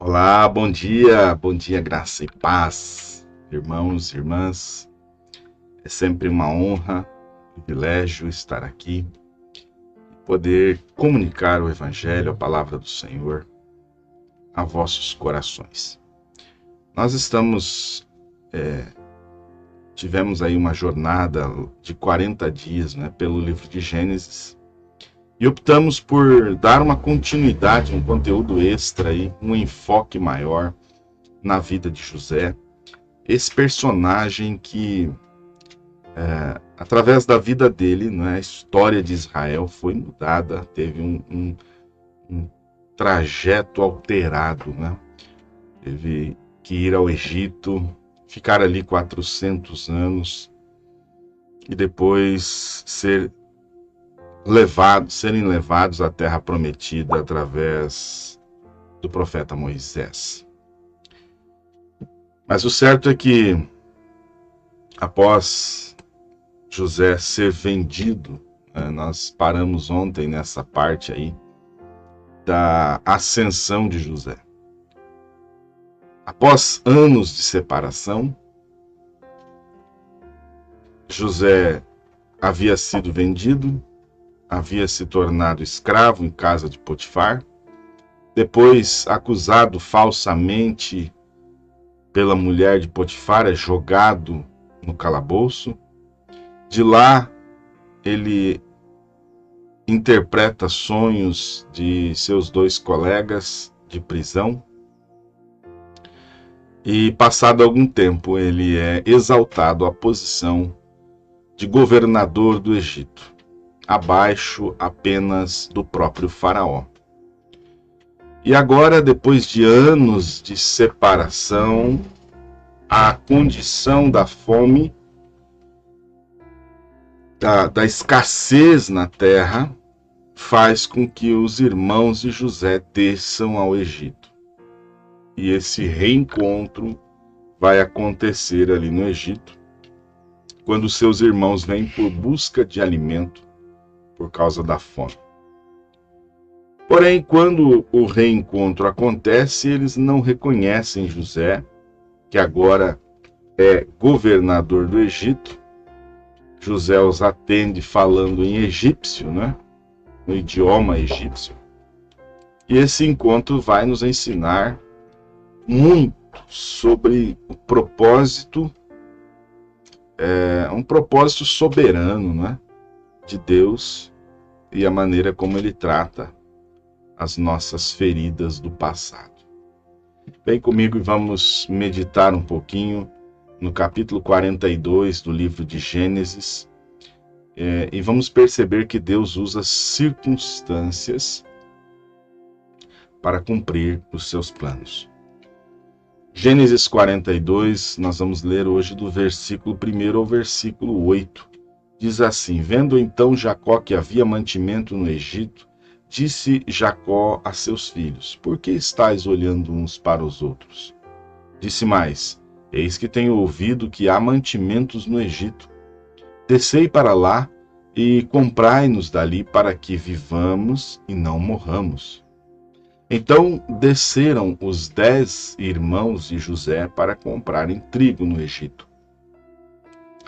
Olá, bom dia, graça e paz, irmãos e irmãs. É sempre uma honra, um privilégio estar aqui e poder comunicar o Evangelho, a palavra do Senhor, a vossos corações. Nós tivemos aí uma jornada de 40 dias, pelo livro de Gênesis, e optamos por dar uma continuidade, um conteúdo extra, aí, um enfoque maior na vida de José. Esse personagem que, através da vida dele, a história de Israel foi mudada, teve um trajeto alterado, Teve que ir ao Egito, ficar ali 400 anos e depois serem levados à Terra Prometida através do profeta Moisés. Mas o certo é que, após José ser vendido, nós paramos ontem nessa parte aí da ascensão de José. Após anos de separação, José havia sido vendido, havia se tornado escravo em casa de Potifar, depois acusado falsamente pela mulher de Potifar, é jogado no calabouço. De lá, ele interpreta sonhos de seus dois colegas de prisão. E, passado algum tempo, ele é exaltado à posição de governador do Egito, abaixo apenas do próprio faraó. E agora, depois de anos de separação, a condição da fome, da escassez na terra, faz com que os irmãos de José desçam ao Egito. E esse reencontro vai acontecer ali no Egito, quando seus irmãos vêm por busca de alimento por causa da fome. Porém, quando o reencontro acontece, eles não reconhecem José, que agora é governador do Egito. José os atende falando em egípcio, no idioma egípcio. E esse encontro vai nos ensinar muito sobre o propósito, um propósito soberano, de Deus e a maneira como Ele trata as nossas feridas do passado. Vem comigo e vamos meditar um pouquinho no capítulo 42 do livro de Gênesis, e vamos perceber que Deus usa circunstâncias para cumprir os seus planos. Gênesis 42, nós vamos ler hoje do versículo 1 ao versículo 8. Diz assim: Vendo então Jacó que havia mantimento no Egito, disse Jacó a seus filhos: Por que estáis olhando uns para os outros? Disse mais: Eis que tenho ouvido que há mantimentos no Egito. Descei para lá e comprai-nos dali para que vivamos e não morramos. Então desceram os 10 irmãos de José para comprarem trigo no Egito.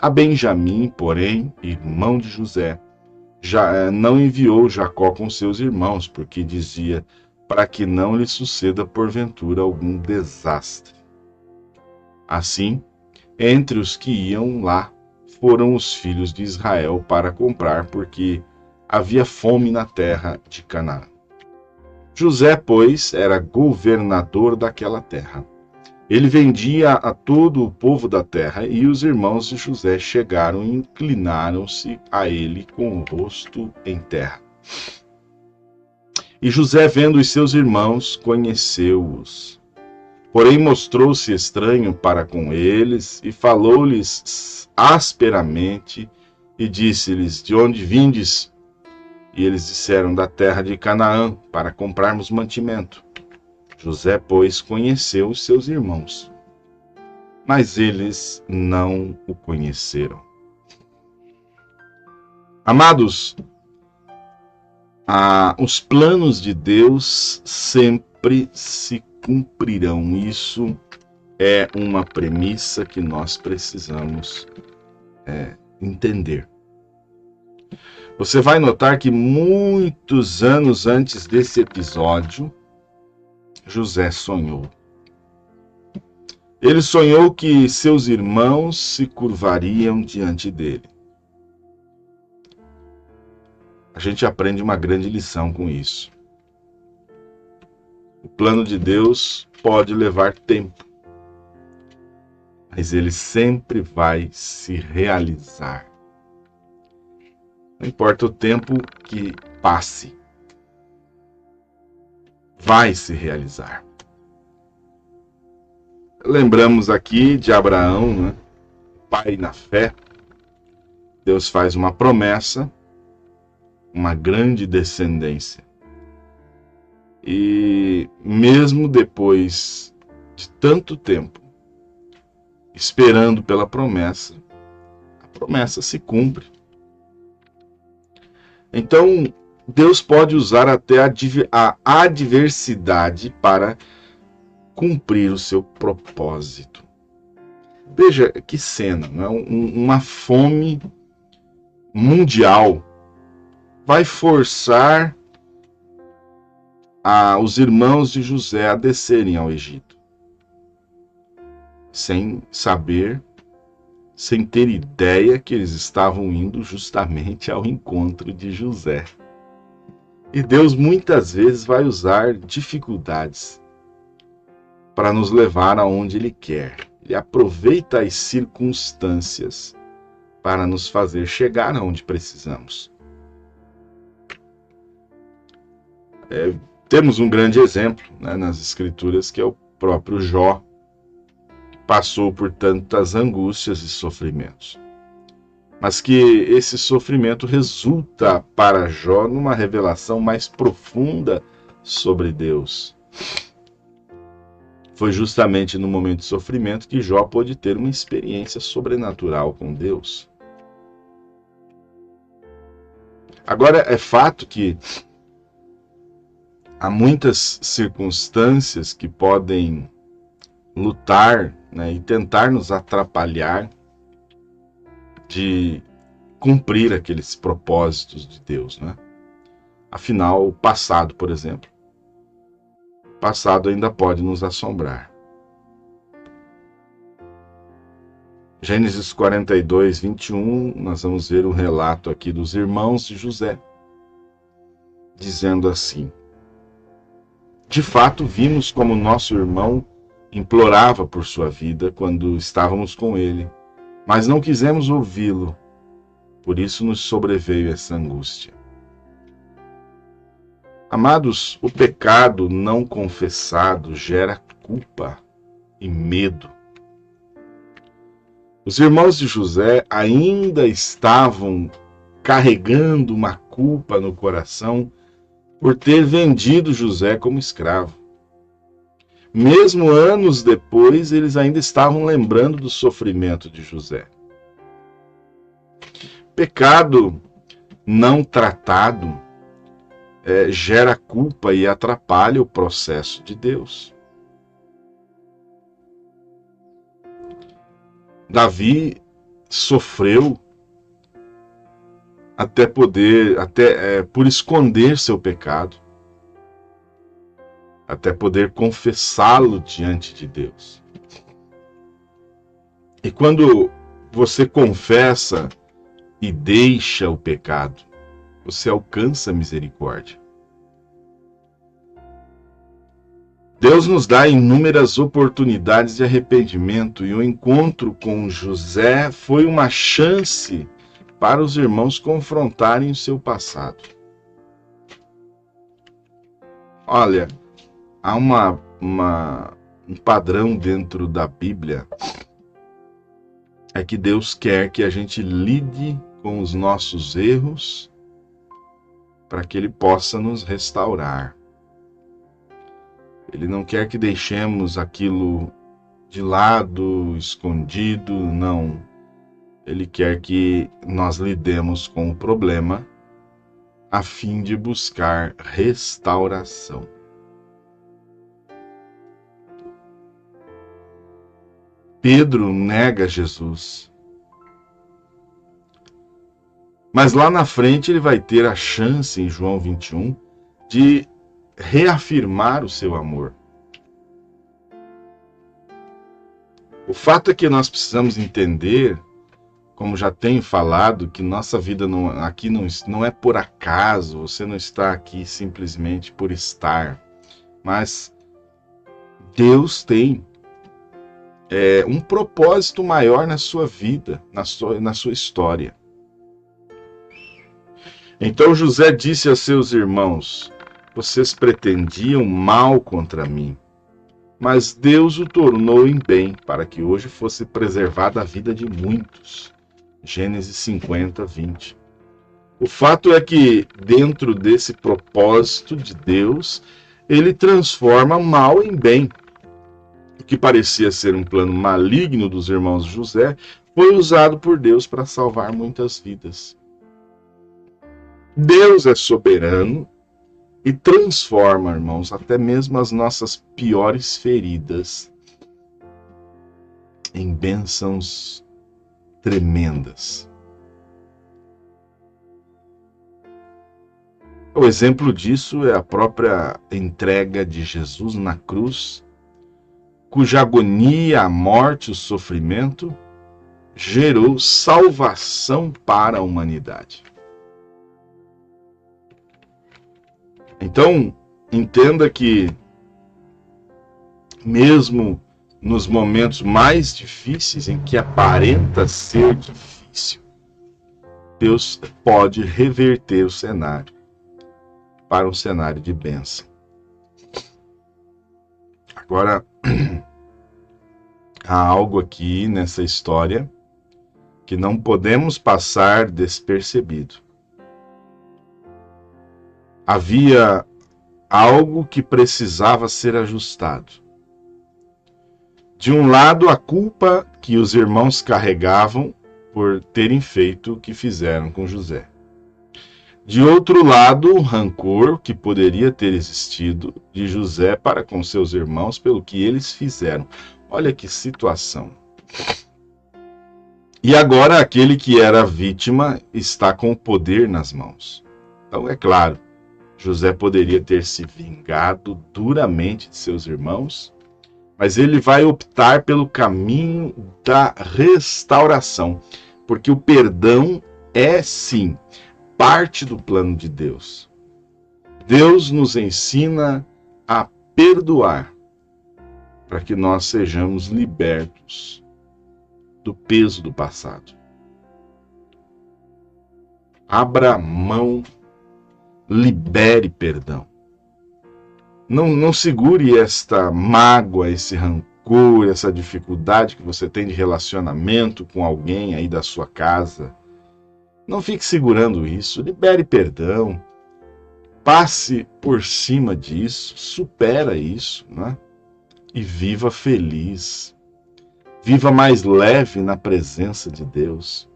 A Benjamim, porém, irmão de José, já não enviou Jacó com seus irmãos, porque dizia, para que não lhe suceda porventura algum desastre. Assim, entre os que iam lá, foram os filhos de Israel para comprar, porque havia fome na terra de Canaã. José, pois, era governador daquela terra. Ele vendia a todo o povo da terra, e os irmãos de José chegaram e inclinaram-se a ele com o rosto em terra. E José, vendo os seus irmãos, conheceu-os. Porém mostrou-se estranho para com eles, e falou-lhes asperamente, e disse-lhes: De onde vindes? E eles disseram: Da terra de Canaã, para comprarmos mantimento. José, pois, conheceu os seus irmãos, mas eles não o conheceram. Amados, os planos de Deus sempre sempre se cumprirão. Isso é uma premissa que nós precisamos entender. Você vai notar que muitos anos antes desse episódio, José sonhou. Ele sonhou que seus irmãos se curvariam diante dele. A gente aprende uma grande lição com isso. O plano de Deus pode levar tempo, mas ele sempre vai se realizar. Não importa o tempo que passe, vai se realizar. Lembramos aqui de Abraão, né? Pai na fé. Deus faz uma promessa, uma grande descendência. E mesmo depois de tanto tempo, esperando pela promessa, a promessa se cumpre. Então, Deus pode usar até a adversidade para cumprir o seu propósito. Veja que cena, né? Uma fome mundial vai forçar os irmãos de José a descerem ao Egito, sem saber, sem ter ideia que eles estavam indo justamente ao encontro de José. E Deus muitas vezes vai usar dificuldades para nos levar aonde Ele quer. Ele aproveita as circunstâncias para nos fazer chegar aonde precisamos. Temos um grande exemplo, né, nas Escrituras, que é o próprio Jó, que passou por tantas angústias e sofrimentos. Mas que esse sofrimento resulta para Jó numa revelação mais profunda sobre Deus. Foi justamente no momento de sofrimento que Jó pôde ter uma experiência sobrenatural com Deus. Agora, é fato que há muitas circunstâncias que podem lutar, né, e tentar nos atrapalhar de cumprir aqueles propósitos de Deus, né? Afinal, o passado, por exemplo, o passado ainda pode nos assombrar. Gênesis 42, 21, nós vamos ver o relato aqui dos irmãos de José, dizendo assim: de fato, vimos como nosso irmão implorava por sua vida quando estávamos com ele, mas não quisemos ouvi-lo, por isso nos sobreveio essa angústia. Amados, o pecado não confessado gera culpa e medo. Os irmãos de José ainda estavam carregando uma culpa no coração por ter vendido José como escravo. Mesmo anos depois, eles ainda estavam lembrando do sofrimento de José. Pecado não tratado gera culpa e atrapalha o processo de Deus. Davi sofreu até por esconder seu pecado, até poder confessá-lo diante de Deus. E quando você confessa e deixa o pecado, você alcança a misericórdia. Deus nos dá inúmeras oportunidades de arrependimento e o encontro com José foi uma chance para os irmãos confrontarem o seu passado. Olha, há um padrão dentro da Bíblia, é que Deus quer que a gente lide com os nossos erros para que Ele possa nos restaurar. Ele não quer que deixemos aquilo de lado, escondido, não. Ele quer que nós lidemos com o problema a fim de buscar restauração. Pedro nega Jesus. Mas lá na frente ele vai ter a chance, em João 21, de reafirmar o seu amor. O fato é que nós precisamos entender, como já tenho falado, que nossa vida aqui não é por acaso, você não está aqui simplesmente por estar, mas Deus tem um propósito maior na sua vida, na sua história. Então José disse a seus irmãos: vocês pretendiam mal contra mim, mas Deus o tornou em bem, para que hoje fosse preservada a vida de muitos. Gênesis 50, 20. O fato é que, dentro desse propósito de Deus, ele transforma mal em bem. O que parecia ser um plano maligno dos irmãos de José foi usado por Deus para salvar muitas vidas. Deus é soberano e transforma, irmãos, até mesmo as nossas piores feridas em bênçãos tremendas. O exemplo disso é a própria entrega de Jesus na cruz, cuja agonia, a morte, o sofrimento gerou salvação para a humanidade. Então, entenda que, mesmo nos momentos mais difíceis, em que aparenta ser difícil, Deus pode reverter o cenário para um cenário de bênção. Agora, há algo aqui nessa história que não podemos passar despercebido. Havia algo que precisava ser ajustado. De um lado, a culpa que os irmãos carregavam por terem feito o que fizeram com José. De outro lado, o rancor que poderia ter existido de José para com seus irmãos pelo que eles fizeram. Olha que situação. E agora aquele que era vítima está com o poder nas mãos. Então, é claro, José poderia ter se vingado duramente de seus irmãos, mas ele vai optar pelo caminho da restauração, porque o perdão é, sim, parte do plano de Deus. Deus nos ensina a perdoar para que nós sejamos libertos do peso do passado. Abra mão, libere perdão. Não segure esta mágoa, esse rancor, essa dificuldade que você tem de relacionamento com alguém aí da sua casa. Não fique segurando isso, libere perdão. Passe por cima disso, supera isso, né? E viva feliz. Viva mais leve na presença de Deus.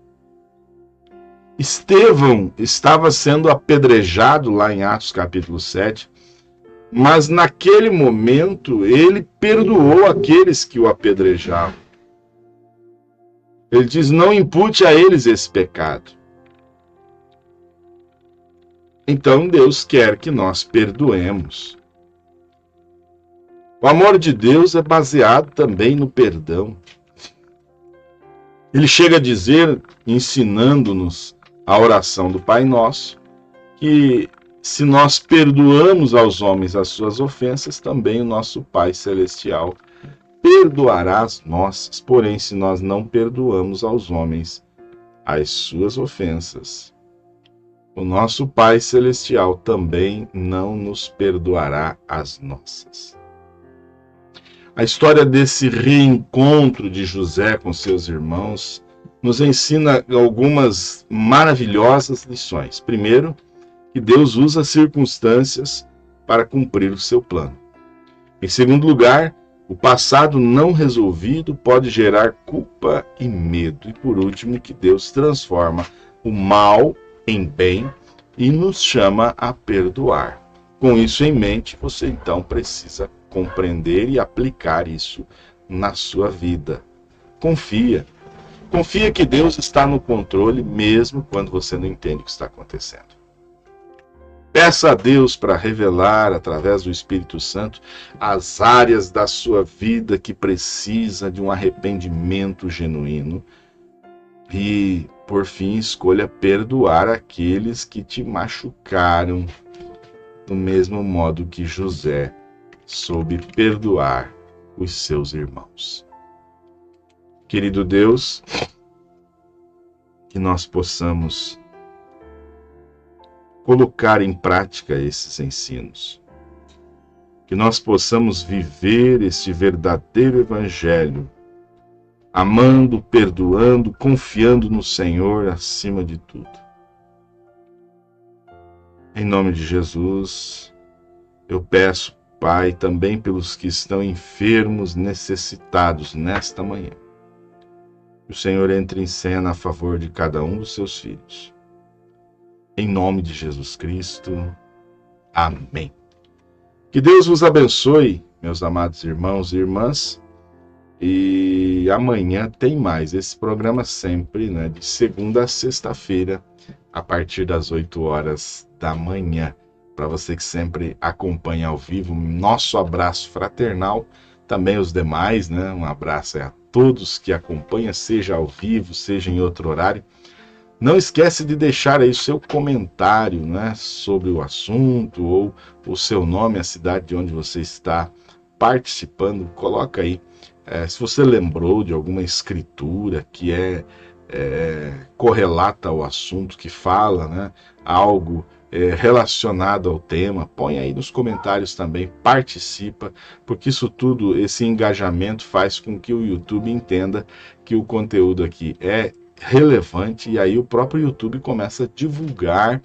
Estevão estava sendo apedrejado lá em Atos capítulo 7, mas naquele momento ele perdoou aqueles que o apedrejavam. Ele diz: não impute a eles esse pecado. Então Deus quer que nós perdoemos. O amor de Deus é baseado também no perdão. Ele chega a dizer, ensinando-nos a oração do Pai Nosso, que se nós perdoamos aos homens as suas ofensas, também o nosso Pai Celestial perdoará as nossas. Porém, se nós não perdoamos aos homens as suas ofensas, o nosso Pai Celestial também não nos perdoará as nossas. A história desse reencontro de José com seus irmãos nos ensina algumas maravilhosas lições. Primeiro, que Deus usa circunstâncias para cumprir o seu plano. Em segundo lugar, o passado não resolvido pode gerar culpa e medo. E por último, que Deus transforma o mal em bem e nos chama a perdoar. Com isso em mente, você então precisa compreender e aplicar isso na sua vida. Confia. Confia que Deus está no controle, mesmo quando você não entende o que está acontecendo. Peça a Deus para revelar, através do Espírito Santo, as áreas da sua vida que precisa de um arrependimento genuíno. E, por fim, escolha perdoar aqueles que te machucaram, do mesmo modo que José soube perdoar os seus irmãos. Querido Deus, que nós possamos colocar em prática esses ensinos, que nós possamos viver esse verdadeiro evangelho, amando, perdoando, confiando no Senhor acima de tudo. Em nome de Jesus, eu peço, Pai, também pelos que estão enfermos, necessitados nesta manhã. Que o Senhor entre em cena a favor de cada um dos seus filhos. Em nome de Jesus Cristo. Amém. Que Deus vos abençoe, meus amados irmãos e irmãs. E amanhã tem mais. Esse programa sempre, né, de segunda a sexta-feira, a partir das 8 horas da manhã. Para você que sempre acompanha ao vivo, nosso abraço fraternal. Também os demais, né? Um abraço a todos que acompanham, seja ao vivo, seja em outro horário. Não esquece de deixar aí o seu comentário, né, sobre o assunto, ou o seu nome, a cidade de onde você está participando. Coloca aí. Se você lembrou de alguma escritura que correlata ao assunto, que fala, né, algo relacionado ao tema, põe aí nos comentários também, participa, porque isso tudo, esse engajamento faz com que o YouTube entenda que o conteúdo aqui é relevante, e aí o próprio YouTube começa a divulgar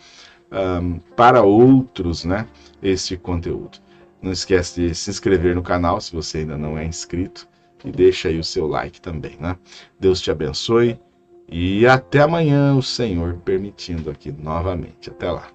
para outros, né, esse conteúdo. Não esquece de se inscrever no canal se você ainda não é inscrito, e deixa aí o seu like também, né? Deus te abençoe e até amanhã, o Senhor permitindo aqui novamente. Até lá.